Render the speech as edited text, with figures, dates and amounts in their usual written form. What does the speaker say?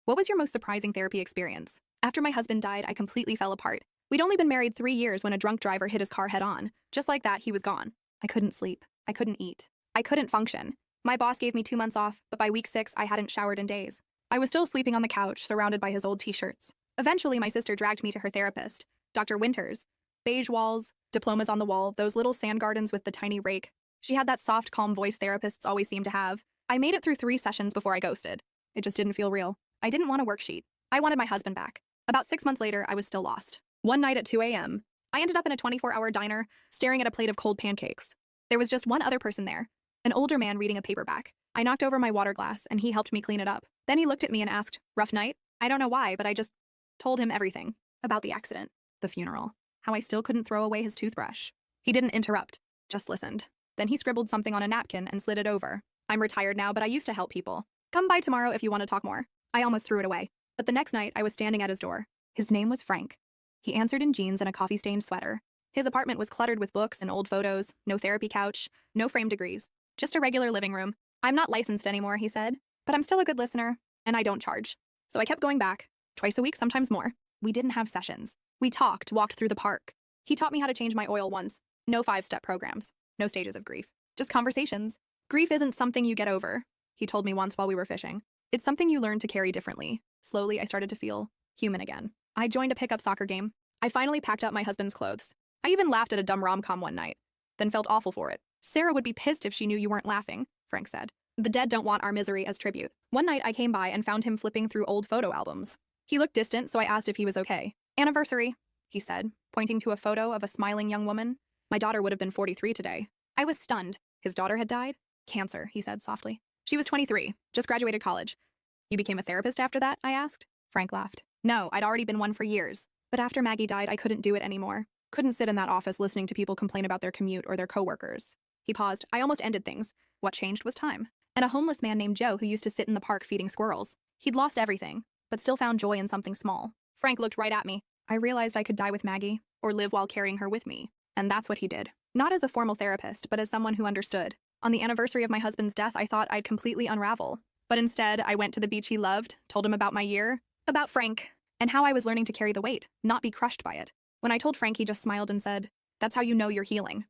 What was your most surprising therapy experience? After my husband died, I completely fell apart. We'd only been married 3 years when a drunk driver hit his car head on. Just like that, he was gone. I couldn't sleep. I couldn't eat. I couldn't function. My boss gave me 2 months off, but by week 6, I hadn't showered in days. I was still sleeping on the couch, surrounded by his old t-shirts. Eventually, my sister dragged me to her therapist, Dr. Winters. Beige walls, diplomas on the wall, those little sand gardens with the tiny rake. She had that soft, calm voice therapists always seem to have. I made it through 3 sessions before I ghosted. It just didn't feel real. I didn't want a worksheet. I wanted my husband back. About 6 months later, I was still lost. One night at 2 a.m., I ended up in a 24-hour diner, staring at a plate of cold pancakes. There was just one other person there, an older man reading a paperback. I knocked over my water glass, and he helped me clean it up. Then he looked at me and asked, "Rough night?" I don't know why, but I just told him everything. About the accident, the funeral, how I still couldn't throw away his toothbrush. He didn't interrupt, just listened. Then he scribbled something on a napkin and slid it over. "I'm retired now, but I used to help people. Come by tomorrow if you want to talk more." I almost threw it away. But the next night, I was standing at his door. His name was Frank. He answered in jeans and a coffee-stained sweater. His apartment was cluttered with books and old photos, no therapy couch, no framed degrees. Just a regular living room. "I'm not licensed anymore," he said, "but I'm still a good listener, and I don't charge." So I kept going back, twice a week, sometimes more. We didn't have sessions. We walked through the park. He taught me how to change my oil once. No 5-step programs, no stages of grief, just conversations. Grief isn't something you get over, he told me once while we were fishing. It's something you learn to carry differently. Slowly, I started to feel human again. I joined a pickup soccer game. I finally packed up my husband's clothes. I even laughed at a dumb rom-com one night, then felt awful for it. "Sarah would be pissed if she knew you weren't laughing," Frank said. "The dead don't want our misery as tribute." One night, I came by and found him flipping through old photo albums. He looked distant, so I asked if he was okay. "Anniversary," he said, pointing to a photo of a smiling young woman. "My daughter would have been 43 today." I was stunned. His daughter had died? "Cancer," he said softly. "She was 23, just graduated college." "You became a therapist after that?" I asked. Frank laughed. "No, I'd already been one for years. But after Maggie died, I couldn't do it anymore. Couldn't sit in that office listening to people complain about their commute or their coworkers." He paused. "I almost ended things. What changed was time. And a homeless man named Joe who used to sit in the park feeding squirrels. He'd lost everything, but still found joy in something small." Frank looked right at me. I realized I could die with Maggie, or live while carrying her with me. And that's what he did. Not as a formal therapist, but as someone who understood. On the anniversary of my husband's death, I thought I'd completely unravel. But instead, I went to the beach he loved, told him about my year, about Frank, and how I was learning to carry the weight, not be crushed by it. When I told Frank, he just smiled and said, "That's how you know you're healing."